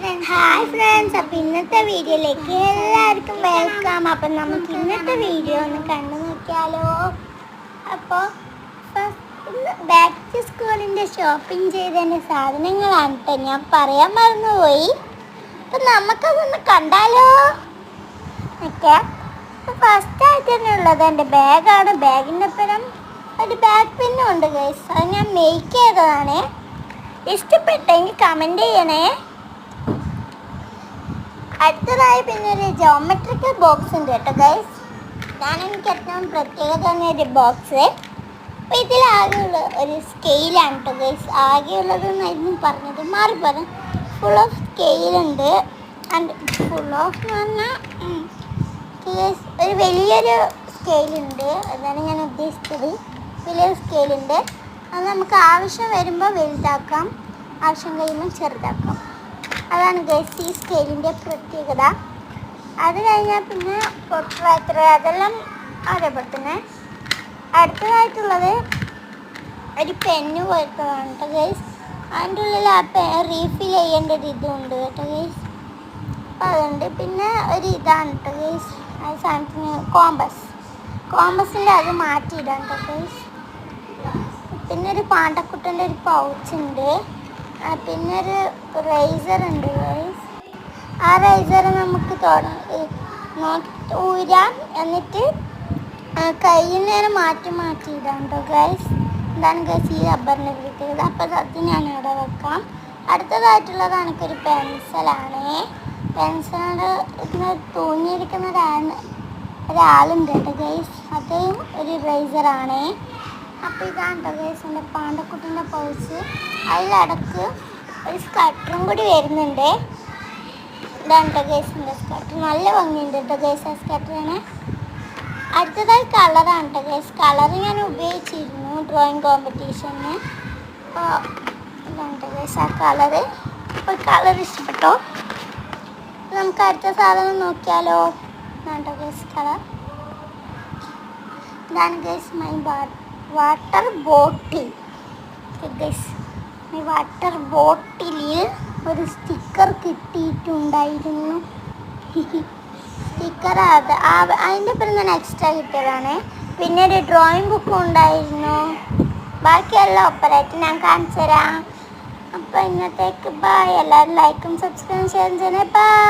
Hi friends, അപ്പോൾ ഇന്നത്തെ വീഡിയോയിലേക്ക് എല്ലാവർക്കും വെൽക്കം. അപ്പം നമുക്ക് ഇന്നത്തെ വീഡിയോ ഒന്ന് കണ്ടു നോക്കിയാലോ. അപ്പോൾ ബാക്ക് ടു സ്കൂളിൻ്റെ ഷോപ്പിംഗ് ചെയ്തതിൻ്റെ സാധനങ്ങളാണ് കേട്ടോ ഞാൻ പറയാൻ മറന്നുപോയി. അപ്പം നമുക്കതൊന്ന് കണ്ടാലോ. ഓക്കെ, അപ്പോൾ ഫസ്റ്റായിട്ട് തന്നെ ഉള്ളത് എൻ്റെ ബാഗാണ്. ബാഗിൻ്റെ ഒപ്പം ഒരു ബാക്ക് പിന്നും ഉണ്ട് ഗൈസ്. അത് ഞാൻ മേക്ക് ചെയ്തതാണ്. ഇഷ്ടപ്പെട്ടെങ്കിൽ കമൻറ്റ് ചെയ്യണേ. അടുത്തതായി പിന്നെ ഒരു ജോമെട്രിക്കൽ ബോക്സ് ഉണ്ട് കേട്ടോ ഗൈസ്. എനിക്ക് ഏറ്റവും പ്രത്യേകത തന്നെ ഒരു ബോക്സ്. അപ്പോൾ ഇതിലാകെയുള്ള ഒരു സ്കെയിലാണ് കേട്ടോ ഗൈസ്. ആകെയുള്ളതെന്നായിരുന്നു പറഞ്ഞത്, മാറി പറഞ്ഞു. ഫുൾ ഓഫ് സ്കെയിലുണ്ട്. ആൻഡ് ഫുൾ ഓഫ് എന്ന് പറഞ്ഞാൽ ഗൈസ് ഒരു വലിയൊരു സ്കെയിലുണ്ട്. അതാണ് ഞാൻ ഉദ്ദേശിച്ചത്. വലിയൊരു സ്കെയിലുണ്ട്. അത് നമുക്ക് ആവശ്യം വരുമ്പോൾ വലുതാക്കാം, ആവശ്യം കഴിയുമ്പോൾ ചെറുതാക്കാം. അതാണ് ഗൈസ് ഈ സ്കെയിലിൻ്റെ പ്രത്യേകത. അത് കഴിഞ്ഞാൽ പിന്നെ പൊട്ടറാത്ര അതെല്ലാം അതേപോലെ തന്നെ. അടുത്തതായിട്ടുള്ളത് ഒരു പെന്ന് പോലത്തതാണ് കേട്ടോ ഗൈസ്. അതിൻ്റെ ഉള്ളിൽ ആ റീഫിൽ ചെയ്യേണ്ട ഒരു ഇതുണ്ട് കേട്ടോ ഗൈസ്. അപ്പോൾ അതുണ്ട്. പിന്നെ ഒരു ഇതാണ് കേട്ടോ ഗൈസ്, ആ സാധനത്തിന് കോമ്പസിൻ്റെ അത് മാറ്റിയിടാം കേട്ടോ ഗൈസ്. പിന്നെ ഒരു പാണ്ടക്കുട്ടൻ്റെ ഒരു പൗച്ചുണ്ട്. പിന്നെ ഒരു റേസർ ഉണ്ട് ഗൈസ്. ആ റേസർ നമുക്ക് ഊരാം, എന്നിട്ട് കയ്യിൽ നിന്ന് മാറ്റി ഇടാം കേട്ടോ ഗൈസ്. എന്താണ് ഗൈസ് ഈ റബ്ബറിൻ്റെ പ്രത്യേകത. അപ്പോൾ അത് ഞാൻ ഇവിടെ വെക്കാം. അടുത്തതായിട്ടുള്ളത് എനിക്കൊരു പെൻസിലാണ്. പെൻസിലിൻ്റെ ഇന്ന് തൂങ്ങിയിരിക്കുന്ന ഒരാളുണ്ട് കേട്ടോ ഗൈസ്. അതും ഒരു റേസറാണ്. അപ്പോൾ ഇതാണ് കേട്ടോ ഗൈസ് എൻ്റെ പാണ്ടക്കുട്ടിൻ്റെ പൗച്ച്. അതിലടക്ക് ഒരു സ്കട്ടറും കൂടി വരുന്നുണ്ട്. ഇതാണ് കേട്ടോ ഗൈസ് എൻ്റെ സ്കട്ടർ. നല്ല ഭംഗിയുണ്ട് കേട്ടോ ഗൈസ് ആ സ്കട്ടറിന്. അടുത്തതായി കളറാണ് കേട്ടോ ഗൈസ്. കളർ ഞാൻ ഉപയോഗിച്ചിരുന്നു ഡ്രോയിങ് കോമ്പറ്റീഷന്. അപ്പോൾ ഇതാണ് കേട്ടോ ഗൈസ് ആ കളറ്. അപ്പോൾ കളർ ഇഷ്ടപ്പെട്ടോ. നമുക്ക് അടുത്ത സാധനം നോക്കിയാലോ. ഇതാണ് കേട്ടോ ഗൈസ് കളർ. ഇതാണ് ഗൈസ് മൈ വാട്ടർ ബോട്ടിൽ. ഈ വാട്ടർ ബോട്ടിലിൽ ഒരു സ്റ്റിക്കർ കിട്ടിയിട്ടുണ്ടായിരുന്നു. സ്റ്റിക്കർ അതിൻ്റെ പേര് ഞാൻ എക്സ്ട്രാ കിട്ടിയതാണ്. പിന്നെ ഒരു ഡ്രോയിങ് ബുക്കും ഉണ്ടായിരുന്നു. ബാക്കിയെല്ലാം ഒപ്പറായിട്ട് ഞാൻ കാണിച്ചു തരാം. അപ്പോൾ ഇന്നത്തേക്ക് ബൈ. എല്ലാവരും ലൈക്കും സബ്സ്ക്രൈബ് ചെയ്യണേ. ബൈ.